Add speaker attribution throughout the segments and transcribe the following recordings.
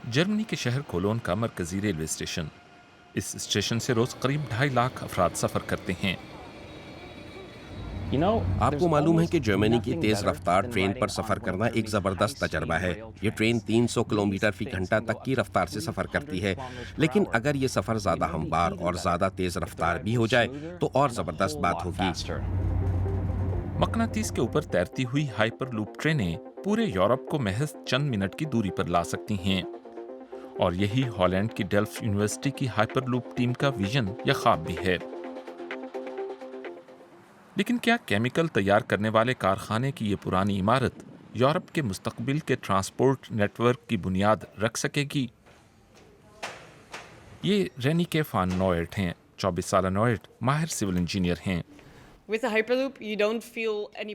Speaker 1: Germany के शहर colon का मरकजी रेलवे स्टेशन। इस स्टेशन से रोज करीब 2.5 लाख अफराद सफर करते हैं।
Speaker 2: आपको मालूम है कि जर्मनी की तेज रफ्तार ट्रेन पर सफर करना एक जबरदस्त तजर्बा है। ये ट्रेन 300 किलोमीटर फी घंटा तक की रफ्तार से सफर करती है। लेकिन अगर ये सफर ज्यादा हमवार और ज्यादा तेज रफ्तार भी हो जाए तो और जबरदस्त बात होगी।
Speaker 1: मकनातीस के ऊपर तैरती हुई हाइपरलूप ट्रेनें पूरे यूरोप को महज चंद मिनट की दूरी पर ला सकती हैं। और यही हॉलैंड की डेल्फ्ट यूनिवर्सिटी की हाइपरलूप टीम का विजन या ख्वाब भी है। लेकिन क्या केमिकल तैयार करने वाले कारखाने की ये पुरानी इमारत यूरोप के मुस्तकबिल के ट्रांसपोर्ट नेटवर्क की बुनियाद रख सकेगी? ये रेनिके फान नोएट हैं। 24 साल नोएट माहिर सिविल इंजीनियर हैं।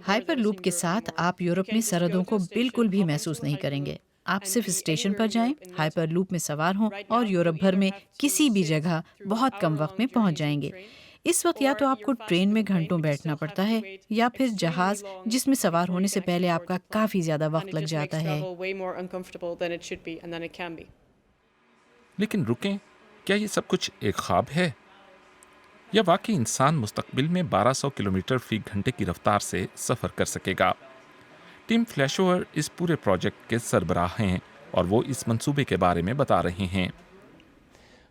Speaker 3: हाइपरलूप के साथ आप यूरोप में सरहदों को बिल्कुल भी महसूस नहीं करेंगे। आप सिर्फ स्टेशन पर जाएं, हाइपरलूप में सवार हों और यूरोप भर में किसी भी जगह बहुत कम वक्त में पहुंच जाएंगे। इस वक्त या तो आपको ट्रेन में घंटों बैठना पड़ता है या फिर जहाज जिसमें सवार होने से पहले आपका काफी ज्यादा वक्त लग जाता है।
Speaker 1: लेकिन रुकें, क्या ये सब कुछ एक ख्वाब है या वाकई इंसान मुस्तकबिल में 1200 किलोमीटर फी घंटे की रफ्तार से सफर कर सकेगा? टिम फ्लैशोवर इस पूरे प्रोजेक्ट के सरबराह हैं और वो इस मंसूबे के बारे में बता रहे हैं।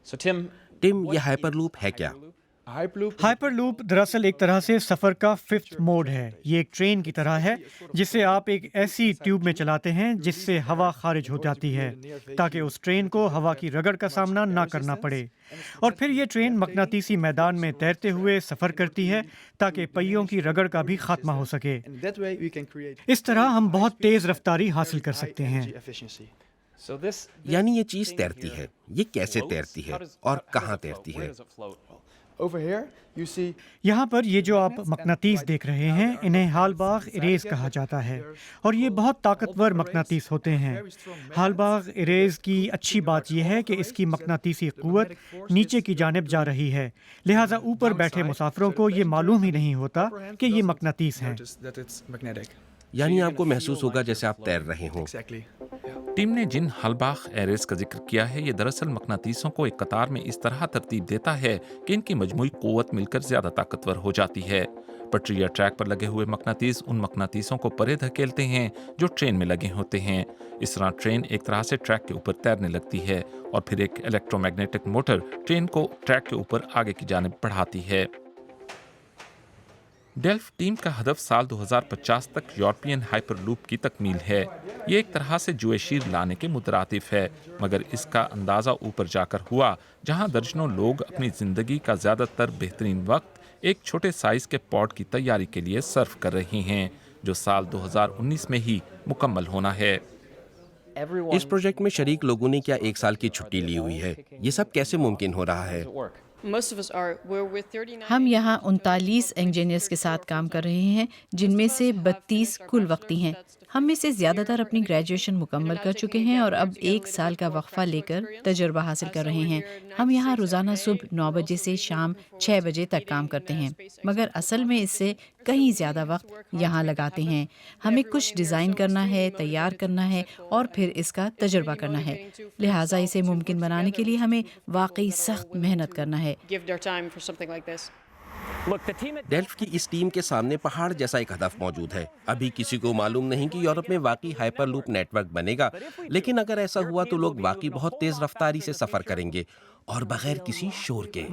Speaker 2: टिम, ये हाइपरलूप है क्या?
Speaker 4: हाइपरलूप दरअसल एक तरह से सफ़र का फिफ्थ मोड है। ये एक ट्रेन की तरह है जिसे आप एक ऐसी ट्यूब में चलाते हैं जिससे हवा खारिज हो जाती है ताकि उस ट्रेन को हवा की रगड़ का सामना ना करना पड़े। और फिर ये ट्रेन मकनातीसी मैदान में तैरते हुए सफ़र करती है ताकि पहियों की रगड़ का भी खात्मा हो सके। इस तरह हम बहुत तेज़ रफ्तारी हासिल कर सकते हैं।
Speaker 2: यानी ये चीज तैरती है। ये कैसे तैरती है और कहाँ तैरती है?
Speaker 4: यहाँ पर ये जो आप मकनातीस देख रहे हैं इन्हें हालबाग इरेज कहा जाता है और ये बहुत ताकतवर मकनातीस होते हैं। हालबाग इरेज की अच्छी बात यह है कि इसकी मकनातीसी क़ुव्वत नीचे की जानिब जा रही है, लिहाजा ऊपर बैठे मुसाफिरों को ये मालूम ही नहीं होता कि ये मकनातीस हैं।
Speaker 2: यानी आपको महसूस होगा जैसे आप तैर रहे हों।
Speaker 1: टीम ने जिन हलबाख एरेस का जिक्र किया है, ये दरअसल मकनातीसों को एक कतार में इस तरह तरतीब देता है कि इनकी मजमूई कुव्वत मिलकर ज्यादा ताकतवर हो जाती है। पटरी या ट्रैक पर लगे हुए मकनातीस उन मकनातीसों को परे धकेलते हैं जो ट्रेन में लगे होते हैं। इस तरह ट्रेन एक तरह से ट्रैक के ऊपर तैरने लगती है और फिर एक इलेक्ट्रोमैग्नेटिक मोटर ट्रेन को ट्रैक के ऊपर आगे की जानिब बढ़ाती है। डेल्फ टीम का हदफ साल 2050 तक यूरोपियन हाइपरलूप की तकमील है। ये एक तरह से जुए शीर लाने के मुतरातिफ है, मगर इसका अंदाज़ा ऊपर जाकर हुआ जहां दर्जनों लोग अपनी ज़िंदगी का ज़्यादातर बेहतरीन वक्त एक छोटे साइज़ के पॉड की तैयारी के लिए सर्फ कर रहे हैं, जो साल 2019 में ही मुकम्मल होना है।
Speaker 2: इस प्रोजेक्ट में शरीक लोगों ने क्या एक साल की छुट्टी ली हुई है? ये सब कैसे मुमकिन हो रहा है?
Speaker 3: हम यहाँ 39 इंजीनियर्स के साथ काम कर रहे हैं, जिनमें से 32 कुल वक्ती हैं। हम में से ज़्यादातर अपनी ग्रेजुएशन मुकम्मल कर चुके हैं और अब 1 साल का वक्फा लेकर तजुर्बा हासिल कर रहे हैं। हम यहाँ रोज़ाना सुबह 9 बजे से शाम 6 बजे तक काम करते हैं, मगर असल में इससे कहीं ज़्यादा वक्त यहाँ लगाते हैं। हमें कुछ डिज़ाइन करना है, तैयार करना है और फिर इसका तजुर्बा करना है। लिहाजा इसे मुमकिन बनाने के लिए हमें वाकई सख्त मेहनत करना है।
Speaker 2: डेल्फ्ट की इस टीम के सामने पहाड़ जैसा एक हदफ मौजूद है। अभी किसी को मालूम नहीं कि यूरोप में वाकई हाइपरलूप नेटवर्क बनेगा, लेकिन अगर ऐसा हुआ तो लोग वाकई बहुत तेज रफ्तारी से सफर करेंगे और बगैर किसी शोर के।